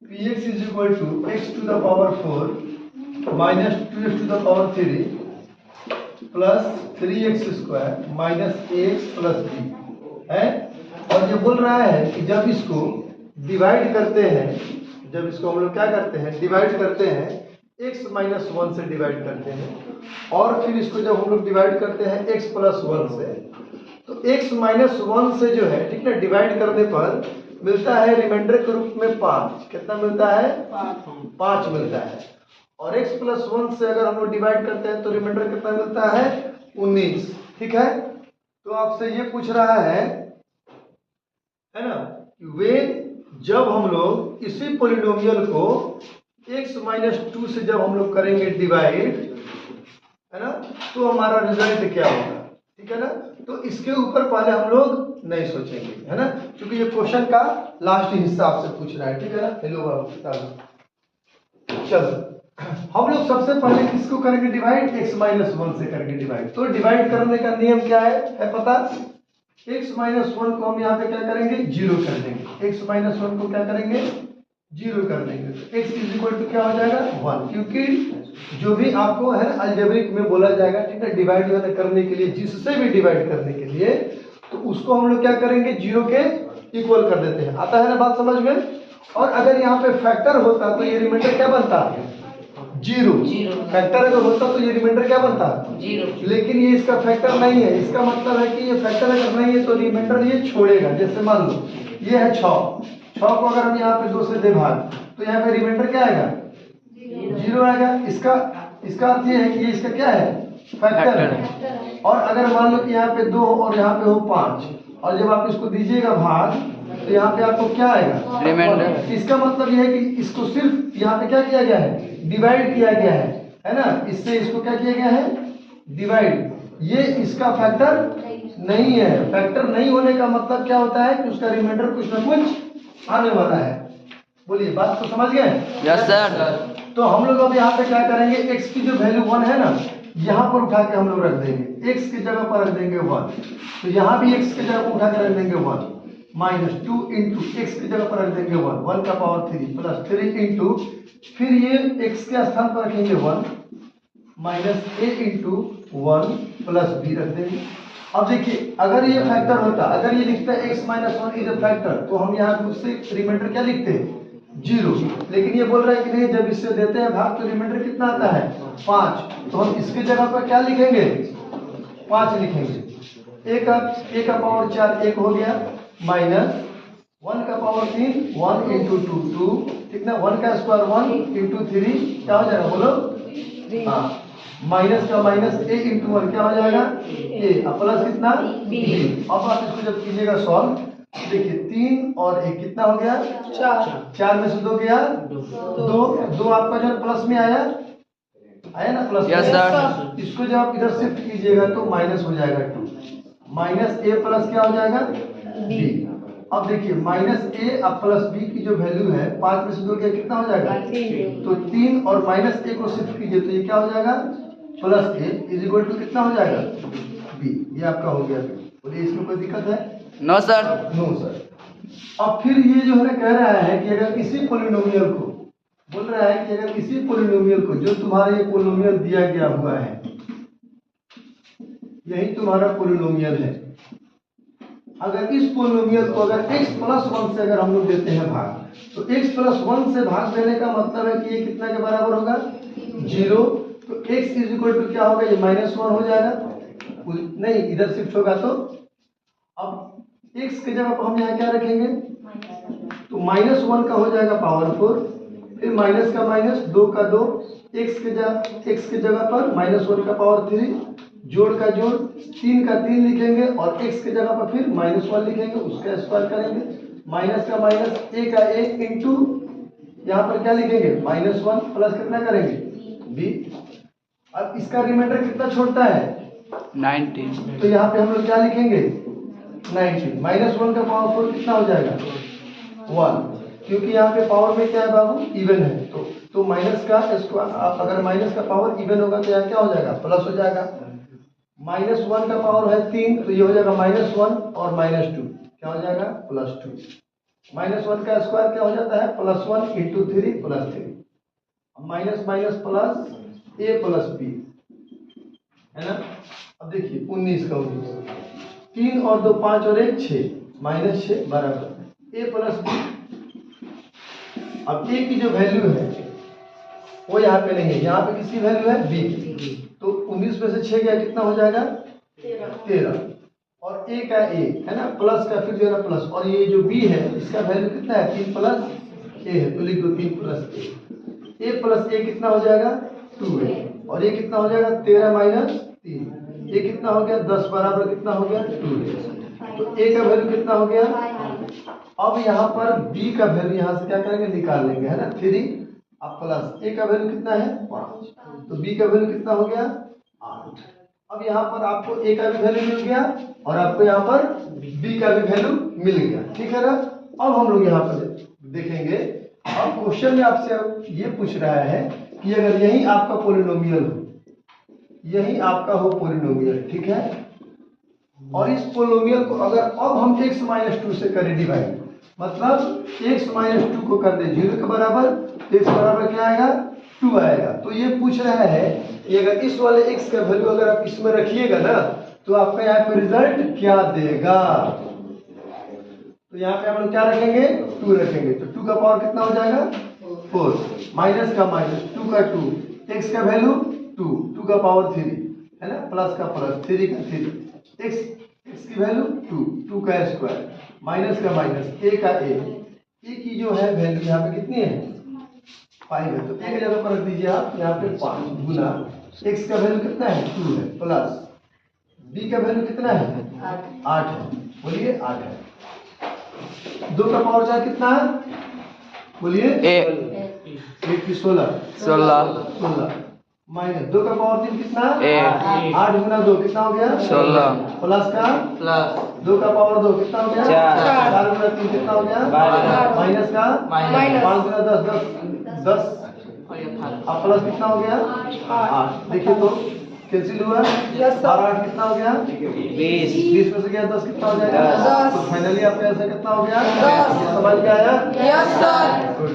px is equal to x to the power 4 minus 2x to the power 3 plus 3x square minus ax plus b है। और ये बोल रहा है कि जब इसको डिवाइड करते हैं, जब इसको हम लोग क्या करते हैं, डिवाइड करते हैं, x माइनस 1 से डिवाइड करते हैं, और फिर इसको जब हम लोग डिवाइड करते हैं x प्लस 1 से, तो x माइनस 1 से जो है, ठीक है, डिवाइड करने पर मिलता है रिमाइंडर के रूप में 5। कितना मिलता है? 5 मिलता है। और x प्लस 1 से अगर हम लोग डिवाइड करते हैं तो रिमाइंडर कितना मिलता है? 19। ठीक है, तो आपसे ये पूछ रहा है ना, वे जब हम लोग इसी पॉलिनोमियल को x माइनस 2 से जब हम लोग करेंगे डिवाइड, है ना, तो हमारा रिजल्ट क्या होगा। ठीक है ना, तो इसके ऊपर पहले हम लोग नहीं सोचेंगे, है ना, क्योंकि ये क्वेश्चन का लास्ट हिस्सा आपसे पूछ रहा है। ठीक है ना, हेलो बाबू, चलो हम लोग सबसे पहले किसको करेंगे डिवाइड? x माइनस 1 से करेंगे डिवाइड। तो डिवाइड करने का नियम क्या है पता? x माइनस 1 को हम यहाँ पे क्या करेंगे? 0 कर देंगे। x माइनस 1 को क्या करेंगे? 0 कर देंगे। तो x इज इक्वल टू क्या हो जाएगा? 1, क्योंकि जो भी आपको है ना अलजेब्रिक में बोला जाएगा, ठीक है, डिवाइड करने के लिए, जिससे भी डिवाइड करने के लिए, तो उसको हम लोग क्या करेंगे? 0 के इक्वल कर देते हैं। आता है ना बात समझ में? और अगर यहाँ पे फैक्टर होता तो ये रिमाइंडर क्या बनता? 0। फैक्टर अगर होता तो ये रिमाइंडर क्या बनता? 0। लेकिन ये इसका फैक्टर नहीं है। इसका मतलब है कि ये फैक्टर अगर नहीं है तो रिमाइंडर ये छोड़ेगा। जैसे मान लो ये है 6 को अगर हम यहाँ पे 2 से दे भाग, तो यहाँ पे रिमाइंडर क्या आएगा? 0 आएगा। इसका अर्थ ये है कि ये इसका क्या है? फैक्टर है। और अगर मान लो कि यहाँ पे 2 और यहाँ पे हो 5, और जब आप इसको दीजिएगा भाग, तो यहाँ पे आपको क्या आएगा? रिमाइंडर। इसका मतलब ये है कि इसको सिर्फ यहाँ पे क्या किया गया है? डिवाइड किया गया है ना, इससे इसको क्या किया गया है? डिवाइड। ये इसका फैक्टर नहीं है। फैक्टर नहीं होने का मतलब क्या होता है? कि उसका रिमाइंडर कुछ ना कुछ आने वाला है। बोलिए, बात तो समझ गए? Yes sir. तो हम लोग अब यहाँ पे क्या करेंगे? x की जो वैल्यू 1 है ना, यहाँ पर उठा के हम लोग रख देंगे। x की जगह पर रख देंगे 1, तो यहाँ भी x की जगह पर उठा के रख देंगे 1, माइनस 2 इंटू x की जगह पर रख देंगे 1 का पावर 3 प्लस 3 इंटू, फिर ये x के स्थान पर रखेंगे 1 minus a into 1 plus b रख देंगे। अब देखिए, अगर ये फैक्टर होता, अगर ये लिखता है x minus 1 is a factor, तो हम यहाँ उससे रिमाइंडर क्या लिखते हैं? 0। लेकिन ये बोल रहा है कि नहीं, जब इससे देते हैं भाग तो रिमाइंडर कितना आता है? 5। तो हम इसकी जगह पर क्या लिखेंगे? 5 लिखेंगे। a का पावर 4 1 हो गया, माइनस 1 का पावर 3 1 इंटू 2 2, ठीक ना, 1 का स्क्वायर 1 इंटू 3 क्या हो जाएगा? बोलो। हाँ, माइनस का माइनस a इंटू 1 क्या हो जाएगा? a, प्लस कितना? b। अब आप इसको जब कीजिएगा सॉल्व, देखिए 3 और 1 कितना हो गया? 4 में से 2 गया 2 आपका जो प्लस में आया ना, प्लस। Yes sir. इसको जब आप इधर शिफ्ट कीजिएगा तो माइनस हो जाएगा 2, माइनस a प्लस क्या हो जाएगा? b। अब देखिए माइनस a अब प्लस b की जो वैल्यू है, 5 में से 2 गया कितना हो जाएगा? तो 3 और माइनस a को शिफ्ट कीजिए तो ये क्या हो जाएगा? Plus a is equal to कितना हो जाएगा? b। ये आपका हो गया। बोलिए, इसमें कोई दिक्कत है? No sir. No sir. अब फिर ये जो है कह रहा है कि अगर इसी पॉलिनोमियल को, बोल रहा है कि अगर इसी पॉलिनोमियल को, जो तुम्हारा ये पॉलिनोमियल दिया गया हुआ है, यही तुम्हारा पॉलिनोमियल है, अगर इस पॉलिनोमियल को अगर x प्लस 1 से अगर हम लोग देते हैं भाग, तो x प्लस 1 से भाग देने का मतलब है कि ये कितना के बराबर होगा? 0। तो x इज इक्वल टू क्या होगा? ये माइनस 1 हो जाएगा, नहीं इधर शिफ्ट होगा। तो अब x की जगह पर हम यहाँ क्या रखेंगे? तो माइनस 1 का हो जाएगा पावर 4, फिर माइनस का माइनस 2 का 2, x की जगह पर माइनस 1 का पावर 3, जोड़ का जोड़ 3 का 3 लिखेंगे, और x की जगह पर फिर माइनस 1 लिखेंगे, उसका स्क्वायर करेंगे, माइनस का माइनस a का a इंटू यहाँ पर क्या लिखेंगे? माइनस 1 प्लस कितना करेंगे? b। अब इसका रिमाइंडर कितना छोड़ता है? 19। तो यहाँ पे हम लोग क्या लिखेंगे? 19। माइनस 1 का पावर 4 कितना हो जाएगा? 1, क्योंकि यहाँ पे पावर में क्या है बाबू? इवन है। तो माइनस का स्क्वायर, अगर माइनस का पावर इवन होगा तो यहाँ क्या हो जाएगा? प्लस हो जाएगा। माइनस 1 का पावर है 3, तो ये हो जाएगा माइनस 1 और माइनस 2 क्या हो जाएगा? प्लस 2। -1 का स्क्वायर क्या हो जाता है +1 × 3 + 3, minus minus plus a + b है ना। अब देखिए 19 का 19, 3 और 2 5 और 1 6, -6 बराबर a + b। अब a की जो वैल्यू है वो यहाँ पे नहीं है, यहाँ पे किसकी वैल्यू है b की, तो 19 में से 6 गया कितना हो जाएगा 13, और a का a है ना, प्लस का फिर जो है ना प्लस, और ये जो b है इसका वैल्यू कितना है 3 + a है, तो लिख दो 3 + a कितना हो जाएगा 2 है, और ये कितना हो जाएगा 13 - 3, ये कितना हो गया 10 बराबर कितना हो गया 2 है, तो a का वैल्यू कितना हो गया। अब यहाँ पर b का वैल्यू यहाँ से क्या करेंगे निकाल लेंगे है ना 3, अब प्लस a का वैल्यू कितना है 5, तो b का वैल्यू कितना हो गया 8। अब यहाँ पर आपको a का भी वैल्यू मिल गया और आपको यहाँ पर b का भी वैल्यू मिल गया, ठीक है ना। अब हम लोग यहाँ पर देखेंगे, अब क्वेश्चन में आपसे ये पूछ रहा है कि अगर यही आपका पोलिनोमियल हो, यही आपका हो पोलिनोमियल, ठीक है, और इस पोलिनोमियल को अगर अब हम x - 2 से करें डिवाइड, मतलब x - 2 को कर दे 0 के बराबर, तो x बराबर क्या आएगा 2 आएगा। तो ये पूछ रहा है कि अगर इस वाले x का वैल्यू अगर आप इसमें रखिएगा ना तो आपका यहाँ पे रिजल्ट क्या देगा, तो यहाँ पे हम लोग क्या रखेंगे 2 रखेंगे, तो 2 का पावर कितना हो जाएगा 4, माइनस का माइनस 2 का 2, x का वैल्यू 2, 2 का पावर 3 है ना, प्लस का प्लस 3 का 3, x की वैल्यू 2, 2 का स्क्वायर, माइनस का माइनस a का a की जो है वैल्यू यहाँ पे कितनी है 5 है, तो a की जगह पर रख दीजिए आप यहाँ पे 5 गुना x का वैल्यू कितना है 2 है, प्लस b का वैल्यू कितना है 8 है, बोलिए 8 है। 2 का पावर 4 कितना है बोलिए 1 की 16 माइनस 2 का पावर 3 कितना 8 गुना 2 कितना हो गया 16, प्लस का 2 का पावर 2 कितना हो गया 4 गुना 3 कितना हो गया माइनस का 5 गुना 10 अब प्लस कितना हो गया 8, देखिए तो कैंसिल हुआ और 8 कितना हो गया 20 में से गया 10 कितना हो जाएगा, तो फाइनली आपका आंसर कितना हो गया 10। समझ में आया? Yes sir. गुड।